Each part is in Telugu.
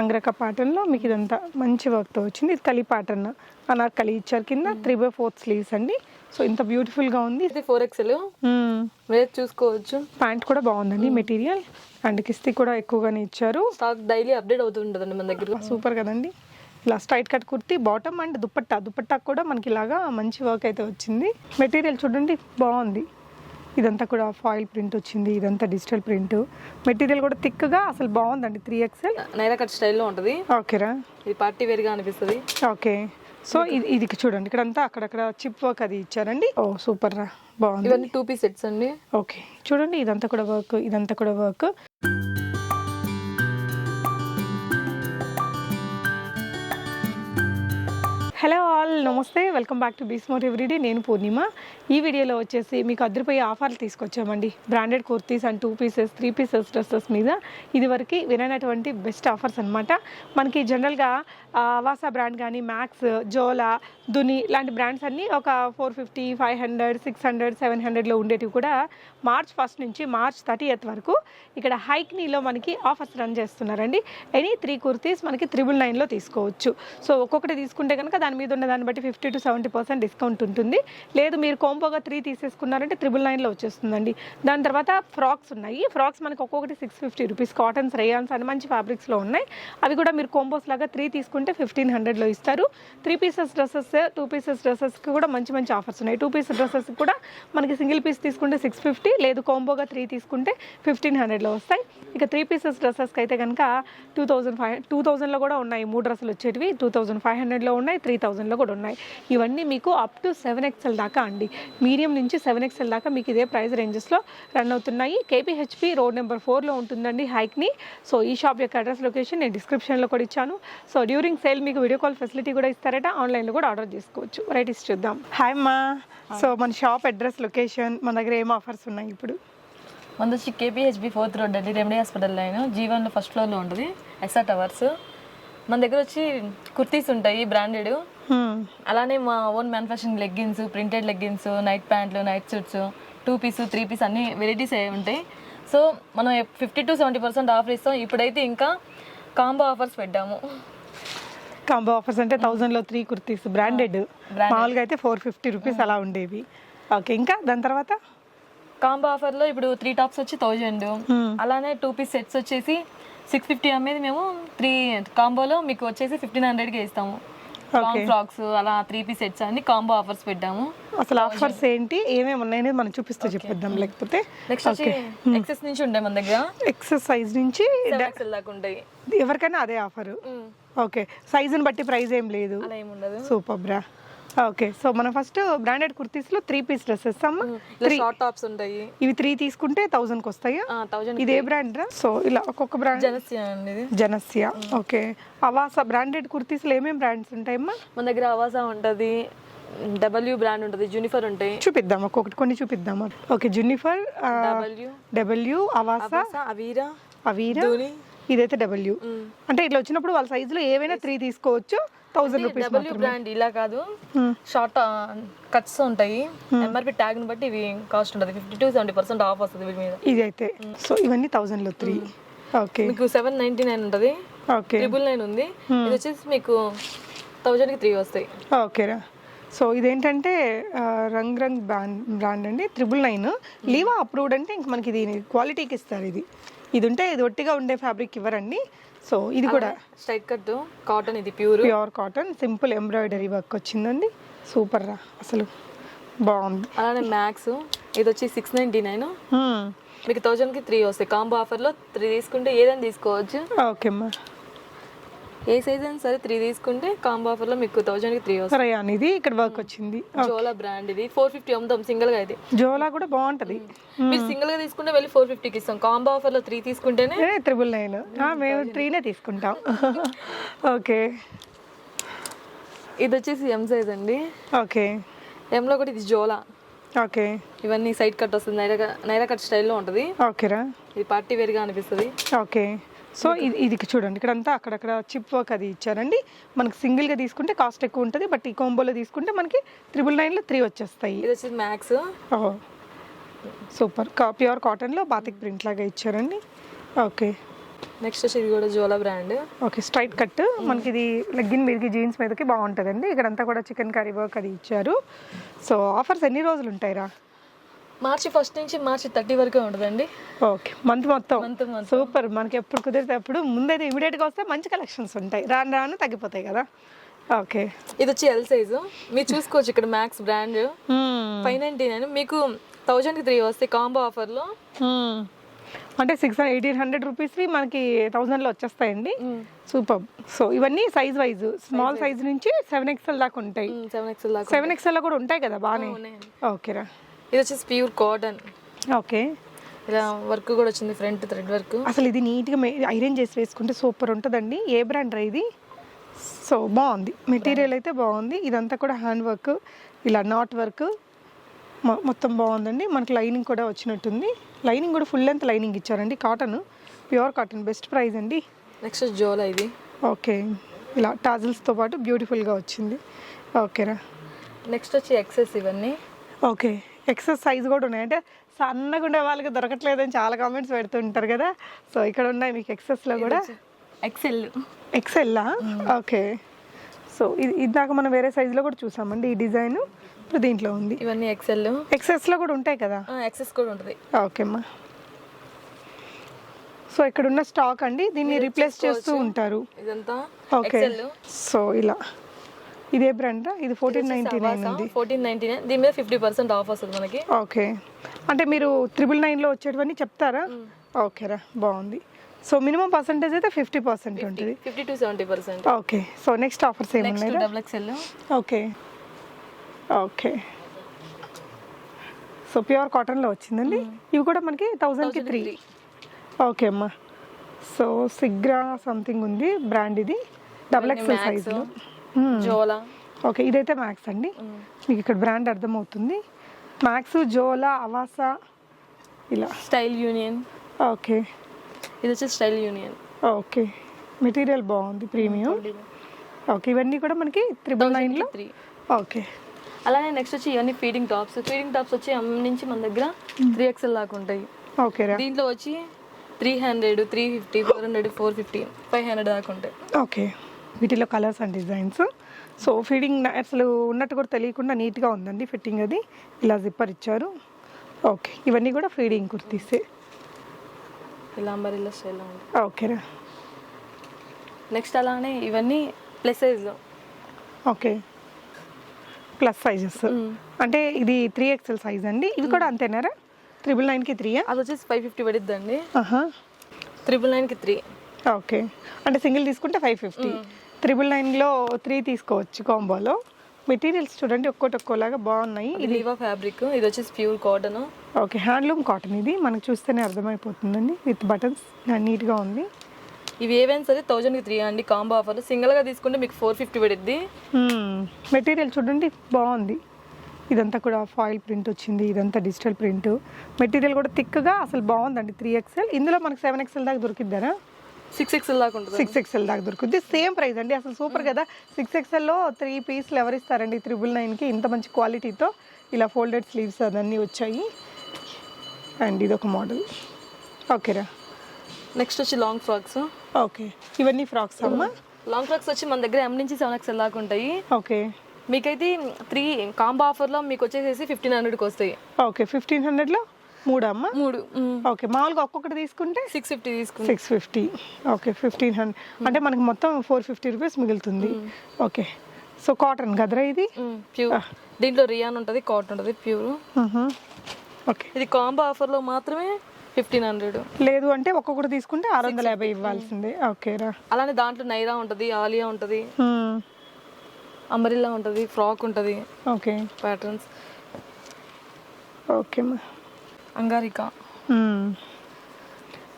అంగ్రక ప్యాటర్న్లో మీకు ఇదంతా మంచి వర్క్తో వచ్చింది. ఇది కలి ప్యాటర్న్ అనార్కలి ఇచ్చారు, కింద 3/4 స్లీవ్స్ అండి. సో ఇంత బ్యూటిఫుల్గా ఉంది. ఇది 4XL మీరు చూసుకోవచ్చు. ప్యాంట్ కూడా బాగుందండి మెటీరియల్, అండ్ కిస్తీ కూడా ఎక్కువగానే ఇచ్చారు. స్టాక్ డైలీ అప్డేట్ అవుతుంటుందండి మన దగ్గర. సూపర్ కదండి. ఇలా straight cut kurti, bottom and dupatta కూడా మనకి ఇలాగా మంచి వర్క్ అయితే వచ్చింది. మెటీరియల్ చూడండి బాగుంది. ఇదంతా కూడా ఫాయిల్ ప్రింట్ వచ్చింది, ఇదంతా డిజిటల్ ప్రింట్. మెటీరియల్ కూడా థిక్గా అసలు బాగుందండి. 3XL నైరా కట్ స్టైల్లో ఉంటుంది. ఓకేరా, ఇది పార్టీ వేర్గా అనిపిస్తుంది. ఓకే. సో ఇది చూడండి, ఇక్కడంతా అక్కడక్కడ చిప్ వర్క్ అది ఇచ్చారండి. ఓ సూపర్ రా, బాగుంది. ఇవన్నీ 2 పీస్ సెట్స్ అండి. ఓకే చూడండి, ఇదంతా కూడా వర్క్. హలో ఆల్, నమస్తే, welcome back to be smart everyday. నేను పూర్ణిమ. ఈ వీడియోలో వచ్చేసి మీకు అదిరిపోయే ఆఫర్లు తీసుకొచ్చామండి. Branded kurtis and 2 pieces 3 pieces dresses మీద ఇదివరకు వినైనటువంటి బెస్ట్ ఆఫర్స్ అనమాట. మనకి జనరల్గా వాసా బ్రాండ్ కానీ, మ్యాక్స్, జోలా, దుని లాంటి బ్రాండ్స్ అన్నీ ఒక 450, 500, 600, 700లో ఉండేటివి కూడా మార్చ్ 1 నుంచి మార్చ్ 30th వరకు ఇక్కడ హైక్నీలో మనకి ఆఫర్స్ రన్ చేస్తున్నారండి. ఎనీ 3 కుర్తీస్ మనకి 999లో తీసుకోవచ్చు. సో ఒక్కొక్కటి తీసుకుంటే కనుక దాని మీద ఉన్న దాన్ని బట్టి 50 to 70% డిస్కౌంట్ ఉంటుంది. లేదు మీరు కోంబోగా 3 తీసేసుకున్నారంటే 999లో వచ్చేస్తుందండి. దాని తర్వాత ఫ్రాక్స్ ఉన్నాయి. ఫ్రాక్స్ మనకి ఒక్కొక్కటి 650 రూపీస్, కాటన్స్, రేయాన్స్ అని మంచి ఫ్యాబ్రిక్స్లో ఉన్నాయి. అవి కూడా మీరు కోంబోస్ లాగా 3 తీసుకుంటే 1500లో ఇస్తారు. 3 పీసెస్ డ్రెస్సెస్, 2 పీసెస్ డ్రెస్సెస్కి కూడా మంచి ఆఫర్స్ ఉన్నాయి. 2 పీస్ డ్రెస్సెస్ కూడా మనకి సింగిల్ పీస్ తీసుకుంటే 650, లేదు కోంబోగా 3 తీసుకుంటే 1500లో వస్తాయి. ఇక 3 పీసెస్ డ్రెస్సెస్కి అయితే కనుక 2000లో కూడా ఉన్నాయి. 3 డ్రెస్సులు వచ్చేటివి 2500లో ఉన్నాయి, 3000లో కూడా ఉన్నాయి. ఇవన్నీ మీకు అప్ టు 7XL దాకా అండి. మీడియం నుంచి 7XL దాకా మీకు ఇదే ప్రైస్ రేంజెస్లో రన్ అవుతున్నాయి. KPHP రోడ్ నెంబర్ 4లో ఉంటుందండి హైక్ని. సో ఈ షాప్ యొక్క అడ్రస్ లొకేషన్ నేను డిస్క్రిప్షన్లో కూడా ఇచ్చాను. సో డ్యూరింగ్ సేల్ మీకు వీడియో కాల్ ఫెసిలిటీ కూడా ఇస్తారట. ఆన్లైన్లో కూడా ఆర్డర్ చేసుకోవచ్చు. వెరైటీస్ చూద్దాం. హాయ్ అమ్మా. సో మన షాప్ అడ్రస్, లొకేషన్, మన దగ్గర ఏం ఆఫర్స్ ఉన్నాయి ఇప్పుడు? మన వచ్చి KPHP 4th రోడ్ అండి, remedy hospital line G1 first ఫ్లోర్లో ఉంటుంది, ఎస్ఆర్ టవర్స్. మన దగ్గర వచ్చి కుర్తీస్ ఉంటాయి బ్రాండెడ్, అలానే మా own manufacturing leggings, printed leggings, night ప్యాంట్లు, నైట్ సూట్స్, 2 పీస్ 3 పీస్ అన్ని వెరైటీస్ అవి ఉంటాయి. సో మనం 50 to 70% ఆఫర్ ఇస్తాం. ఇప్పుడైతే ఇంకా కాంబో ఆఫర్స్ పెట్టాము. కాంబో ఆఫర్స్ అంటే 1000లో 3 కుర్తీస్ బ్రాండెడ్, మామూలుగా అయితే 450 రూపీస్ అలా ఉండేవి. ఓకే, ఇంకా దాని తర్వాత కాంబో ఆఫర్లో ఇప్పుడు 3 టాప్స్ వచ్చి 1000, అలానే 2 పీస్ సెట్స్ వచ్చేసి 650 అమ్మేది మేము 3 కాంబోలో మీకు వచ్చేసి 1500కి ఇస్తాము. ఫ్రాక్స్ అలా 3 పీస్ సెట్స్ అన్ని కాంబో ఆఫర్స్ పెట్టాము. అసలు ఆఫర్స్ ఏంటి, ఏమేమి ఉన్నాయని మనం చూపిస్తూ చెప్పేద్దాం. లేకపోతే నెక్స్ట్ వచ్చి ఎక్సెస్ నుంచి ఉంటాయి మన దగ్గర, ఎక్సెస్ సైజ్ నుంచి 7XL దాకా ఉంటాయి. ఎవరికైనా అదే ఆఫర్. ఓకే, సైజుని బట్టి ప్రైస్ ఏం లేదు, అలా ఏమి ఉండదు. సూపర్ బ్రా. ఓకే, సో మనం ఫస్ట్ బ్రాండెడ్ కుర్తీస్లో 3 పీస్ డ్రెస్సెస్ అమ్మ. షార్ట్ టాప్స్ ఉంటాయి. ఇవి 3 తీసుకుంటే 1000కి వస్తాయి. 1000. ఇది ఏ బ్రాండ్ రా? సో ఇలా ఒక్కొక్క బ్రాండ్. జనస్యా అండి ఇది. జనస్యా. ఓకే, అవాసా బ్రాండెడ్ కుర్తీస్లో ఏమేమి బ్రాండ్స్ ఉంటాయమ్మా? మన దగ్గర అవాసా ఉంటుంది, W బ్రాండ్ ఉంటుంది, జునిఫర్ ఉంటాయి. చూపిద్దాం ఒక్కొక్కటి, కొన్ని చూపిద్దాం. ఓకే, జునిఫర్, W, అవాసా, అవీరా, ఇదైతే W. అంటే ఇట్లా వచ్చినప్పుడు వాళ్ళ సైజులో ఏవైనా 3 తీసుకోవచ్చు. 1000 రూపీస్. W బ్రాండ్ ఇలా కాదు, షార్ట్ కట్స్ ఉంటాయి. MRP ట్యాగ్ ని బట్టి ఇవి కాస్ట్ ఉంటుంది. 50 to 70% ఆఫ్ వస్తుంది వీటి మీద. ఇది అయితే సో ఇవన్నీ 1000లో 3. ఓకే, మీకు 799 ఉంటుంది. ఓకే, 999 ఉంది. ఇది వచ్చేసి మీకు 1000కి 3 వస్తాయి. ఓకేరా. సో ఇదేంటంటే రంగ్ బ్రాండ్ అండి, 999. లీవా అప్రూవ్డ్ అంటే ఇంక మనకి ఇది క్వాలిటీకి ఇస్తారు. ఇది ఉంటే ఇది ఒట్టిగా ఉండే ఫ్యాబ్రిక్ ఇవ్వరండి. సో ఇది కూడా స్ట్రైట్ కట్ కాటన్, ఇది pure cotton, simple embroidery work వచ్చిందండి. సూపర్ రా, అసలు బాగుంది. అలానే మ్యాక్స్, ఇది వచ్చి 699, మీకు 1000కి 3 వస్తాయి. కాంబో ఆఫర్లో 3 తీసుకుంటే ఏదైనా తీసుకోవచ్చు. ఓకే అమ్మా, ఏ సైజ్ అయినా సరే 3 తీసుకుంటే కాంబో ఆఫర్లో మీకు 1000కి 3 వస్తాయి. సరే, ఇది ఇక్కడ వర్క్ వచ్చింది. జోలా బ్రాండ్, ఇది 450 అమ్ముతాం సింగిల్ గా. అయితే జోలా కూడా బాగుంటది. మీరు సింగిల్ గా తీసుకుంటే వెళ్ళి 450కి ఇస్తాం. కాంబో ఆఫర్లో 3 తీసుకుంటేనే 999. మేము 3నే తీసుకుంటాం. ఓకే, ఇది వచ్చేసి M సైజ్ అండి. ఓకే, ఎంలో కూడా ఇది జోలా. ఓకే, ఇవన్నీ సైడ్ కట్ వస్తుంది, నైరా కట్ స్టైల్లో ఉంటుంది. ఓకేరా, ఇది పార్టీ వేర్గా అనిపిస్తుంది. ఓకే, సో ఇది చూడండి, ఇక్కడంతా అక్కడక్కడ చిప్ వర్క్ అది ఇచ్చారండి. మనకి సింగిల్గా తీసుకుంటే కాస్ట్ ఎక్కువ ఉంటుంది, బట్ ఈ కాంబోలో తీసుకుంటే మనకి 999లో 3 వచ్చేస్తాయి. ఇది వచ్చేసి మ్యాక్స్. ఓహో, సూపర్. ప్యూర్ కాటన్లో బాతిక్ ప్రింట్ లాగా ఇచ్చారండి. ఓకే, నెక్స్ట్ వచ్చి ఇది కూడా జోలా బ్రాండ్. ఓకే, స్ట్రైట్ కట్ మనకి ఇది లెగ్గిన్ మీదకి జీన్స్ మీదకి బాగుంటుందండి. ఇక్కడంతా కూడా చికెన్ కర్రీ వర్క్ అది ఇచ్చారు. సో ఆఫర్స్ ఎన్ని రోజులు ఉంటాయిరా? మార్చి 1 నుంచి మార్చి 30 వరకు ఉంటుందండి. ఓకే, మంత్ మొత్తం. సూపర్. మనకి ఎప్పుడు కుదిరితే అప్పుడు ముందైతే ఇమీడియట్గా వస్తే మంచి కలెక్షన్స్ ఉంటాయి, రాను రాను తగ్గిపోతాయి కదా. ఓకే, ఇది వచ్చి ఎల్ సైజు మీరు చూసుకోవచ్చు. ఇక్కడ మ్యాక్స్ బ్రాండ్ 599 మీకు 1000కి 3 వస్తాయి కాంబో ఆఫర్లో. అంటే 1800 రూపీస్వి మనకి 1000లో వచ్చేస్తాయండి. సూపర్. సో ఇవన్నీ సైజ్ వైజ్ స్మాల్ సైజ్ నుంచి 7XL దాకా ఉంటాయి. 7XL కూడా ఉంటాయి కదా బాగానే. ఓకేరా. ఇది వచ్చేసి ప్యూర్ కాటన్. ఓకే, ఇలా వర్క్ కూడా వచ్చింది, ఫ్రంట్ థ్రెడ్ వర్క్. అసలు ఇది నీట్గా ఐరన్ చేసి వేసుకుంటే సూపర్ ఉంటుందండి. ఏ బ్రాండ్ రా ఇది? సో బాగుంది, మెటీరియల్ అయితే బాగుంది. ఇదంతా కూడా హ్యాండ్ వర్క్, ఇలా నాట్ వర్క్ మొత్తం బాగుందండి. మనకి లైనింగ్ కూడా వచ్చినట్టుంది. లైనింగ్ కూడా ఫుల్ లెంత్ లైనింగ్ ఇచ్చారండి. Cotton, pure cotton, best price అండి. నెక్స్ట్ జోలా ఇది. ఓకే, ఇలా టాజిల్స్తో పాటు బ్యూటిఫుల్గా వచ్చింది. ఓకేరా. నెక్స్ట్ వచ్చి ఎక్సెస్ ఇవన్నీ. ఓకే, ఎక్సెస్ సైజ్ కూడా ఉన్నాయి. అంటే సన్నగా ఉండే వాళ్ళకి దొరకట్లేదని చాలా కామెంట్స్ పెడుతుంటారు కదా. సో ఇక్కడ ఉన్నాయి మీకు ఎక్సెస్లో కూడా. ఎక్సెల్లా? ఓకే. సో ఇది ఇందాక మనం వేరే సైజులో కూడా చూసామండి ఈ డిజైన్. ఇప్పుడు దీంట్లో ఉంది. ఇవన్నీ ఎక్సెస్లో కూడా ఉంటాయి కదా. ఎక్సెస్ కూడా ఉంటుంది. ఓకే అమ్మా. సో ఇక్కడ ఉన్న స్టాక్ అండి, దీన్ని రీప్లేస్ చేస్తూ ఉంటారు ఇదంతా. ఓకే. సో ఇలా ఇదే బ్రాండ్. ఇది 1499 ఉంది. 1499. దీని మీద 50% ఆఫ్ వస్తుంది మనకి. ఓకే, అంటే మీరు 999లో వచ్చేటివన్నీ చెప్తారా? ఓకేరా, బాగుంది. సో మినిమం పర్సెంటేజ్ అయితే 50% ఉంటుంది. 50 to 70%. Okay. So next offers ఏమున్నాయి? XXL. Okay. Okay, so pure కాటన్లో వచ్చిందండి. ఇవి కూడా మనకి 1000కి 3. ఓకే అమ్మా. సో సిగ్రా సంథింగ్ ఉంది బ్రాండ్, ఇది XXL సైజులో. జోలా. ఓకే, ఇదైతే మ్యాక్స్ అండి. మీకు ఇక్కడ బ్రాండ్ అర్థమవుతుంది. మ్యాక్స్, జోలా, అవాసా, ఇలా స్టైల్ యూనియన్. ఓకే, ఇది వచ్చి స్టైల్ యూనియన్. ఓకే, మెటీరియల్ బాగుంది, ప్రీమియం. ఓకే, ఇవన్నీ కూడా మనకి 999లో. ఓకే. అలానే నెక్స్ట్ వచ్చి ఇవన్నీ ఫీడింగ్ టాప్స్. ఫీడింగ్ టాప్స్ వచ్చి నుంచి మన దగ్గర 3XL దాకా ఉంటాయి. ఓకే, దీంట్లో వచ్చి 300, 350, 400, 450, 500 దాకా ఉంటాయి. ఓకే, వీటిలో colours and designs. So feeding అసలు ఉన్నట్టు కూడా తెలియకుండా నీట్గా ఉందండి ఫిట్టింగ్. అది ఇలా జిప్పర్ ఇచ్చారు. ఓకే, ఇవన్నీ కూడా ఫీడింగ్ కుర్తీసే. ఇలా అంబరిల్లా స్టైల్లో ఉంది. ఓకేరా. నెక్స్ట్ అలానే ఇవన్నీ ప్లస్ సైజ్లో. Okay, plus sizes. అంటే ఇది 3XL సైజ్ అండి. ఇవి కూడా అంతేనారా? 999కి 3. అది వచ్చేసి 550 పడిద్దండి. 999కి 3. ఓకే, అంటే సింగిల్ తీసుకుంటే 550. 999లో 3 తీసుకోవచ్చు కాంబోలో. మెటీరియల్స్ చూడండి ఒక్కోలాగా బాగున్నాయి. ఇది లీవా ఫ్యాబ్రిక్. ఇది వచ్చేసి pure cotton. Okay, handloom cotton. ఇది మనకు చూస్తేనే అర్థమైపోతుందండి. విత్ బటన్స్ నీట్గా ఉంది. ఇవి ఏవైనా సరే 1000కి 3 అండి కాంబో ఆఫర్లో. సింగిల్గా తీసుకుంటే మీకు 450 పడిద్ది. మెటీరియల్ చూడండి బాగుంది. ఇదంతా కూడా ఫాయిల్ ప్రింట్ వచ్చింది. ఇదంతా డిజిటల్ ప్రింట్. మెటీరియల్ కూడా థిక్గా అసలు బాగుందండి. 3XL. ఇందులో మనకు 7XL దాకా దొరికిద్దారా? 6XL దాకా ఉంటుంది. 6XL దాకా దొరుకుద్ది. సేమ్ ప్రైస్ అండి. అసలు సూపర్ కదా. 6XLలో 3 పీస్లు ఎవరు ఇస్తారండి 999కి? ఇంత మంచి క్వాలిటీతో ఇలా ఫోల్డెడ్ స్లీవ్స్ అవన్నీ వచ్చాయి. అండ్ ఇదొక మోడల్. ఓకేరా. నెక్స్ట్ వచ్చి లాంగ్ ఫ్రాక్స్. ఓకే, ఇవన్నీ ఫ్రాక్స్ అమ్మా. లాంగ్ ఫ్రాక్స్ వచ్చి మన దగ్గర M నుంచి 7XL దాకా ఉంటాయి. ఓకే, మీకైతే 3 కాంబో ఆఫర్లో మీకు వచ్చేసి 1500కి వస్తాయి. ఓకే, 1500లో 3 అమ్మా. 3. ఓకే, మామూలుగా ఒక్కొక్కటి తీసుకుంటే 650 తీసుకుంటే 650. ఓకే, 1500 అంటే మనకి మొత్తం 450 రూపీస్ మిగులుతుంది. ఓకే, సో కాటన్ గదరా ఇది? ప్యూర్. దీంట్లో రియాన్ ఉంటుంది, కాటన్ ఉంటుంది, ప్యూర్. ఓకే, ఇది కాంబో ఆఫర్లో మాత్రమే 1500. లేదు అంటే ఒక్కొక్కటి తీసుకుంటే 650 ఇవ్వాల్సిందే. ఓకేరా. అలానే దాంట్లో నైరా ఉంటుంది, ఆలియా ఉంటుంది, అంబరిల్లా ఉంటుంది, ఫ్రాక్ ఉంటుంది. Okay, patterns. ఓకే అమ్మా. అంగారికా.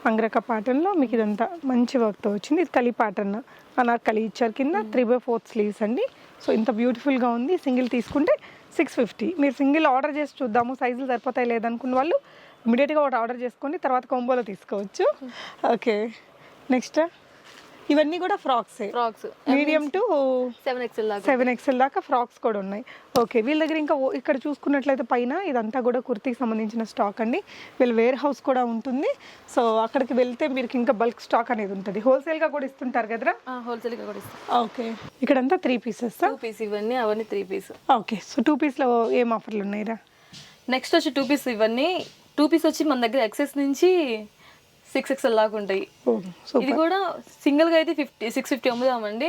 అంగరక ప్యాటర్న్లో మీకు ఇదంతా మంచి వర్క్తో వచ్చింది. ఇది కలి ప్యాటర్న్. అనార్కలి ఇచ్చారు. కింద 3/4 స్లీవ్స్ అండి. సో ఇంత బ్యూటిఫుల్గా ఉంది. సింగిల్ తీసుకుంటే 650. మీరు సింగిల్ ఆర్డర్ చేసి చూద్దాము సైజులు సరిపోతాయి లేదనుకున్న వాళ్ళు ఇమీడియట్గా ఒకటి ఆర్డర్ చేసుకొని తర్వాత కాంబోలో తీసుకోవచ్చు. ఓకే, నెక్స్ట్ ఇవన్నీ కూడా ఫ్రాక్సే, ఫ్రాక్స్ మీడియం టు 7XL దాకా 7XL దాకా ఫ్రాక్స్ కూడా ఉన్నాయి. ఓకే, వీళ్ళ దగ్గర ఇంకా ఇక్కడ చూసుకున్నట్లయితే పైన ఇదంతా కూడా కుర్తీకి సంబంధించిన స్టాక్ అండి. వీళ్ళ వేర్ హౌస్ కూడా ఉంటుంది. సో అక్కడికి వెళ్తే మీకు ఇంకా బల్క్ స్టాక్ అనేది ఉంటుంది. హోల్సేల్గా కూడా ఇస్తుంటారు కదరా? హోల్సేల్గా కూడా ఇస్తాం. ఓకే, ఇక్కడంతా 3 పీసెస్. 2 పీస్ ఇవన్నీ, అవన్నీ 3 పీస్. ఓకే, సో 2 పీస్లో ఏం ఆఫర్లు ఉన్నాయిరా? నెక్స్ట్ వచ్చి 2 పీస్ ఇవన్నీ. 2 పీస్ వచ్చి మన దగ్గర ఎక్సెస్ నుంచి 6XL దాకా ఉంటాయి. ఇది కూడా సింగిల్ గా అయితే 650 అమ్ముదామండి.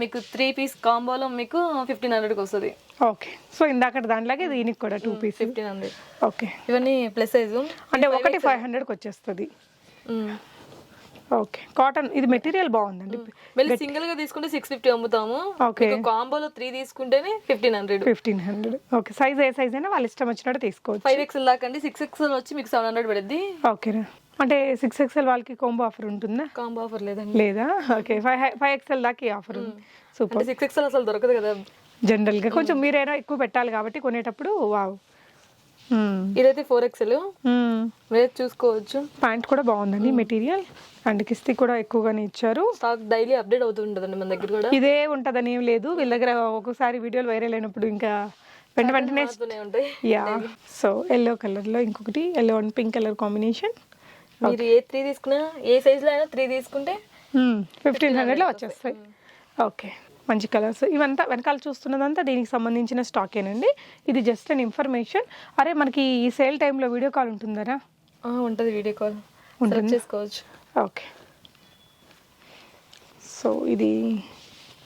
మీకు 3 పీస్ కాంబోలో మీకు 1500కి వస్తుంది. ఓకే, సో ఇందాక దాంట్లాగే దీనికి కూడా 2 పీస్ 1500. ఓకే, ఇవన్నీ ప్లస్ సైజు అంటే ఒకటి 500కి వచ్చేస్తుంది. ఓకే, కాటన్ ఇది మెటీరియల్ బాగుందండి. మళ్ళీ సింగిల్ గా తీసుకుంటే 650 అమ్ముతాము. ఓకే, కాంబోలో 3 తీసుకుంటేనే 1500. ఓకే, సైజ్ ఏ సైజ్ అయినా వాళ్ళ ఇష్టం వచ్చినట్టు తీసుకోవచ్చు. 5XL దాకా అండి. 6XL వచ్చి మీకు 700 పడుద్ది. ఓకేనా, అంటే 6XL వాళ్ళకి కాంబో ఆఫర్ ఉంటుందా? కాంబో ఆఫర్ లేదండి. లేదా? ఓకే, 5XL దాకా ఆఫర్ ఉంది. సూపర్. 6XL అసలు దొరకదు కదా జనరల్గా, కొంచెం మీరైనా ఎక్కువ పెట్టాలి కాబట్టి కొనేటప్పుడు. వావ్, ఇదైతే 4XL మీరు చూసుకోవచ్చు. ప్యాంట్ కూడా బాగుందండి మెటీరియల్, అండ్ కిస్తీ కూడా ఎక్కువగానే ఇచ్చారు. స్టాక్ డైలీ అప్డేట్ అవుతుంటదండి మన దగ్గర కూడా. ఇదే ఉంటదని ఏం లేదు, వీళ్ళ దగ్గర ఒక్కొక్కసారి వీడియోలు వైరల్ అయినప్పుడు ఇంకా వెంటనే ఉంటాయి. యా, సో ఎల్లో కలర్ లో ఇంకొకటి yellow and pink colour combination. మీరు ఏ 3 తీసుకున్నా, ఏ సైజ్ లో అయినా 3 తీసుకుంటే 1500లో వచ్చేస్తాయి. ఓకే, మంచి కలర్స్. ఇవంతా వెనకాల చూస్తున్నదంతా దీనికి సంబంధించిన స్టాకేనండి. ఇది జస్ట్ అండ్ ఇన్ఫర్మేషన్. అరే, మనకి ఈ సేల్ టైంలో వీడియో కాల్ ఉంటుందరా? ఉంటుంది, వీడియో కాల్ ఉంటుంది, చేసుకోవచ్చు. ఓకే, సో ఇది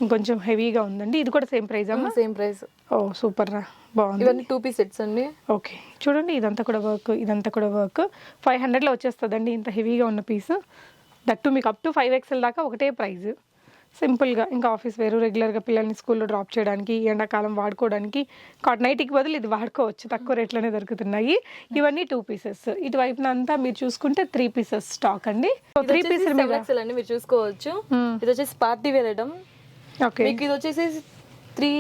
ఇంకొంచెం హెవీగా ఉందండి. ఇది కూడా సేమ్ ప్రైస్ అమ్మా? Same price. ఓ సూపర్ రా, బాగుంది. ఇవన్నీ 2 పీస్ సెట్స్ అండి. ఓకే, చూడండి ఇదంతా కూడా వర్క్, ఇదంతా కూడా వర్క్. 500లో వచ్చేస్తుందండి ఇంత హెవీగా ఉన్న పీస్. దట్టు మీకు అప్ టు 5XL దాకా ఒకటే ప్రైస్. సింపుల్గా ఇంకా ఆఫీస్ వేరు, రెగ్యులర్గా పిల్లల్ని స్కూల్లో డ్రాప్ చేయడానికి, ఎండాకాలం వాడుకోవడానికి, నైట్కి బదులు ఇది వాడుకోవచ్చు. తక్కువ రేట్లోనే దొరుకుతున్నాయి. ఇవన్నీ 2 పీసెస్. ఇటువైపున అంతా మీరు చూసుకుంటే 3 పీసెస్ స్టాక్ అండి. 3 పీసెస్ అండి మీరు చూసుకోవచ్చు. ఇది వచ్చేసి పార్టీ వేర్ ఐటమ్. ఓకే, మీకు ఇది వచ్చేసి 3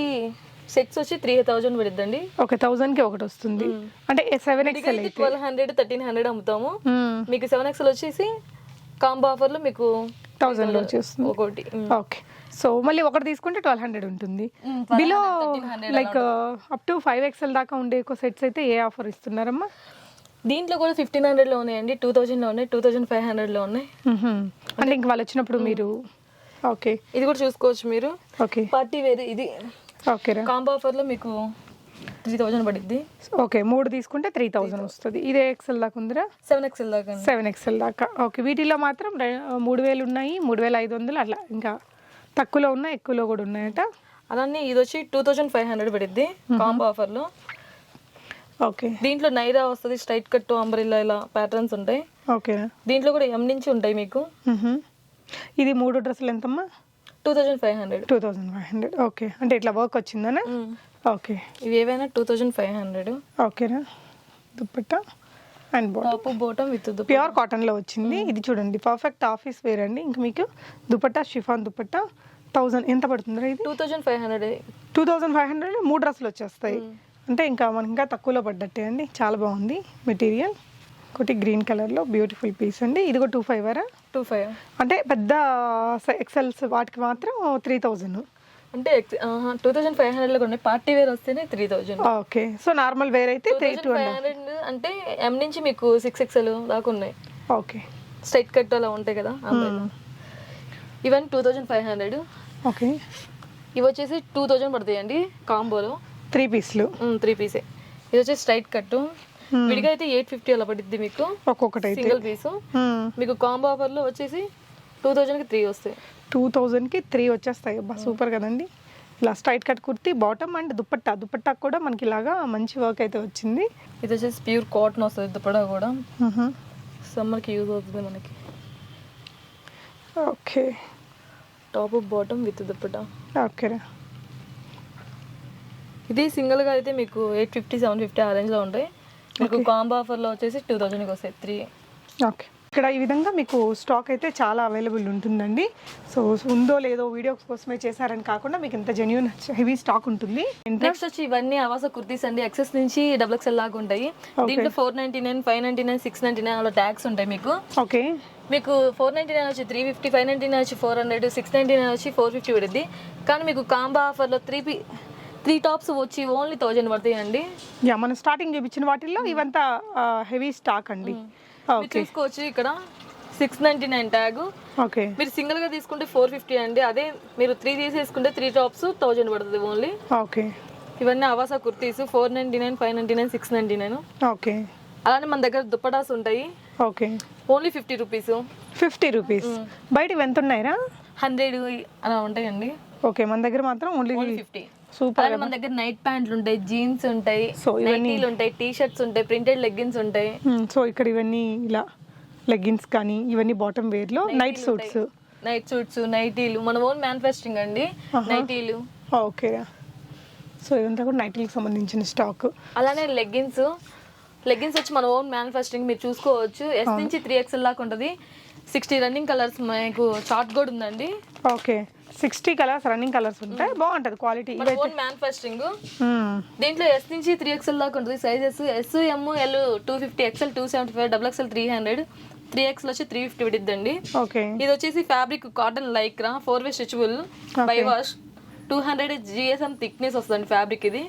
సెట్స్ వచ్చి 3000 పడుద్దండి. ఓకే, 1000కి ఒకటి వస్తుంది. అంటే 7XL అయితే 1200 1300 అమ్ముతాము. మీకు 7XL వచ్చేసి కాంబో ఆఫర్ లో మీకు 1000లో వచ్చేస్తుంది ఒకటి. ఓకే, సో మళ్ళీ ఒకటి తీసుకుంటే 1200 ఉంటుంది. Below like up to 5XL దాకా ఉండే సెట్స్ అయితే ఏ ఆఫర్ ఇస్తున్నారమ్మా? దీంట్లో కూడా 1500 లో ఉన్నాయండి, 2000 లో ఉన్నాయి, 2500 లో ఉన్నాయి. అంటే ఇంక వాళ్ళు వచ్చినప్పుడు మీరు. ఓకే, ఇది కూడా చూసుకోవచ్చు మీరు. ఓకే, పార్టీ వేర్ ఇది. ఓకే, కాంబో ఆఫర్ లో మీకు 3000 పడిద్ది. ఓకే, 3 తీసుకుంటే 3000 వస్తుంది. ఇదే XL దాకా ఉందిరా? 7XL దాకా. 7XL దాకా. ఓకే, వీటిలో మాత్రం 3000 ఉన్నాయి, 3500 అట్లా, ఇంకా తక్కువలో ఉన్నాయి, ఎక్కువలో కూడా ఉన్నాయట. అలానే ఇది వచ్చి 2500 పడిద్ది కాంబో ఆఫర్ లో. ఓకే, దీంట్లో నైరా వస్తుంది, స్ట్రైట్ కట్, అంబ్రెల్లా, ఇలా ప్యాటర్న్స్ ఉంటాయి. ఓకే, దీంట్లో కూడా M నుంచి ఉంటాయి మీకు. ఇది 3 డ్రెస్సులు ఎంతమ్మా? 2500. 2500. ఓకే, అంటే ఇట్లా వర్క్ వచ్చిందనా? ఓకే, ఇవి ఏవైనా 2500. ఓకేనా, dupatta and top bottom with pure కాటన్లో వచ్చింది. ఇది చూడండి, పర్ఫెక్ట్ ఆఫీస్ వేర్ అండి. ఇంకా మీకు దుపట్టా, షిఫాన్ దుపట్టా 1000 ఎంత పడుతుందిరా ఇది? 2500. 2500 3 డ్రెస్సులు వచ్చేస్తాయి. అంటే ఇంకా మనకి ఇంకా తక్కువలో పడ్డట్టే అండి. చాలా బాగుంది మెటీరియల్. ఒకటి గ్రీన్ కలర్లో బ్యూటిఫుల్ పీస్ అండి. ఇది కూడా 2500. 2500 అంటే పెద్ద ఎక్సెల్స్ వాటికి మాత్రం 3000. అంటే 2500 లో ఉన్నాయి. పార్టీ వేర్ వస్తేనే 3000. ఓకే, సో నార్మల్ వేర్ అయితే 2500 అంటే M నుంచి మీకు 6XL దాకా ఉన్నాయి. ఓకే, స్ట్రైట్ కట్ అలా ఉంటాయి కదా. ఇవన్నీ 2500. ఓకే, ఇవి వచ్చేసి 2000 పడతాయండి కాంబోలో. 3 పీస్లు. 3 పీసే. ఇది వచ్చేసి స్ట్రైట్ కట్. విడిగా అయితే 850 అలా పడుద్ది మీకు ఒక్కొక్కటి సింగిల్ పీసు. మీకు కాంబో ఆఫర్ లో వచ్చేసి 2000కి 3 వస్తాయి. 2000కి 3 వచ్చేస్తాయి. అబ్బా సూపర్ కదండి. ఇలా straight cut kurti, bottom and dupatta కూడా మనకి ఇలాగా మంచి వర్క్ అయితే వచ్చింది. ఇది వచ్చేసి ప్యూర్ కాటన్ వస్తుంది. దుపట్టా కూడా సమ్మర్కి యూజ్ అవుతుంది మనకి. Okay, top bottom with dupatta. ఓకేరా, ఇది సింగిల్గా అయితే మీకు 850 750 ఆ రేంజ్లో ఉంటాయి. మీకు కాంబో ఆఫర్లో వచ్చేసి 2000కి వస్తాయి 3. ఓకే, ఇక్కడ ఈ విధంగా మీకు స్టాక్ అయితే చాలా అవైలబుల్ ఉంటుందండి. సో ఉందో లేదో వీడియో కోసమే చేశారని కాకుండా మీకు ఇంత జెన్యూన్ హెవీ స్టాక్ ఉంటుంది. నెక్స్ట్ వచ్చి ఇవన్నీ ఆవాస కుర్తీస్ అండి. ఎక్సెస్ నుంచి XXL లాగా ఉంటాయి. దీంట్లో 499, 599, 699 అలా ట్యాగ్స్ ఉంటాయి మీకు. ఓకే, మీకు 499 వచ్చి 350, 599 వచ్చి 400, 699 వచ్చి 450 పడుద్ది. కానీ మీకు కాంబో ఆఫర్లో 3 టాప్స్ వచ్చి ఓన్లీ 1000 పడతాయి అండి. యా, మనం స్టార్టింగ్ చూపించిన వాటిల్లో ఇవంతా హెవీ స్టాక్ అండి. మీరు చూసుకోవచ్చు ఇక్కడ 699 ట్యాగ్. ఓకే, మీరు సింగిల్ గా తీసుకుంటే 450 అండి. అదే మీరు 3 తీసేసుకుంటే 3 టాప్స్ 1000 పడుతుంది ఓన్లీ. ఓకే, ఇవన్నీ ఆవాస కుర్తీస్ 499, 599, 699. ఓకే, అలానే మన దగ్గర దుప్పటాస్ ఉంటాయి. Okay, only 50 rupees. 50 రూపీస్. బయట ఎంత ఉన్నాయిరా? 100 అలా ఉంటాయండి. ఓకే, మన దగ్గర మాత్రం ఓన్లీ 50. సూపర్. అలానే మన దగ్గర నైట్ ప్యాంట్లు ఉంటాయి, జీన్స్ ఉంటాయి, నైటీలు ఉంటాయి, టీ షర్ట్స్ ఉంటాయి, ప్రింటెడ్ లెగ్గిన్స్ ఉంటాయి. సో ఇక్కడ ఇవన్నీ ఇలా లెగ్గిన్స్ కానీ ఇవన్నీ బాటమ్ వేర్ లో నైట్ సూట్స్, నైటీలు మన ఓన్ మ్యానుఫ్యాక్చరింగ్ అండి. నైటీలు. ఓకే, సో ఇదంతా కూడా నైటీలకు సంబంధించిన స్టాక్. అలానే లెగ్గిన్స్ వచ్చి మన ఓన్ మ్యానుఫ్యాక్చరింగ్ మీరు చూసుకోవచ్చు. S నుంచి 3XL దాకా ఉంటుంది. 60 రన్నింగ్ కలర్స్ మీకు చార్ట్ కూడా ఉందండి. ఓకే, 60 కలర్స్ రన్నింగ్ కలర్స్ ఉంటాయి. బాగుంటది క్వాలిటీ. మన ఓన్ మ్యానుఫ్యాక్చరింగ్. దీంట్లో S నుంచి 3XL దాకా ఉంటుంది. Sizes S, M, L 250, XL 275, XXL 300, 3XL వచ్చి 350 పడిద్దండి. ఓకే, ఇది వచ్చేసి fabric cotton Lycra 4-way stretchable by wash 200 GSM thickness వస్తుంది ఫ్యాబ్రిక్ ఇది.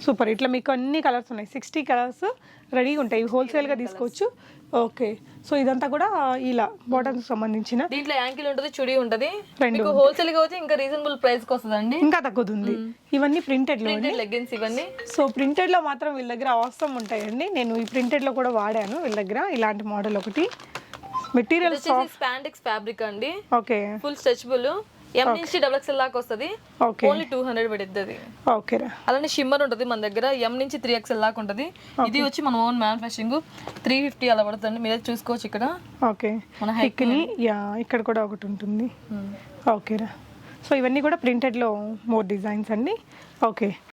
సూపర్. ఇట్లా మీకు అన్ని కలర్స్ ఉన్నాయి. 60 కలర్స్ రెడీగా ఉంటాయి. హోల్సేల్గా తీసుకోవచ్చు. ఓకే, సో ఇదంతా కూడా ఇలా బాటమ్స్ సంబంధించిన. దీంట్లో యాంకిల్ ఉంటుంది, చుడి ఉంటుంది. మీకు హోల్సేల్ గా వచ్చి ఇంకా రీజనబుల్ ప్రైస్ కి వస్తుందండి. ఇంకా తగ్గుతుంది. ఇవన్నీ ప్రింటెడ్ లో లెగ్గిన్స్ ఇవన్నీ. సో ప్రింటెడ్ లో మాత్రం వీళ్ళ దగ్గర అవసరం ఉంటాయండి. నేను ఈ ప్రింటెడ్ లో కూడా వాడాను వీళ్ళ దగ్గర ఇలాంటి మోడల్ ఒకటి. మెటీరియల్ స్పాండెక్స్ ఫ్యాబ్రిక్ అండి. Okay, full stretchable. M నుంచి XXL దాకా వస్తుంది. ఓన్లీ 200 పడుతుంది. ఓకే, అలానే షిమ్మర్ ఉంటుంది మన దగ్గర. M నుంచి 3XL దాకా ఉంటుంది. ఇది వచ్చి మన ఓన్ మ్యానుఫ్యాక్చరింగ్ 350 అలా పడుతుంది. మీరే చూసుకోవచ్చు ఇక్కడ. ఓకే, మన హైక్ని ఇక్కడ కూడా ఒకటి ఉంటుంది. ఓకేరా, సో ఇవన్నీ కూడా ప్రింటెడ్ లో మోర్ డిజైన్స్ అండి. ఓకే,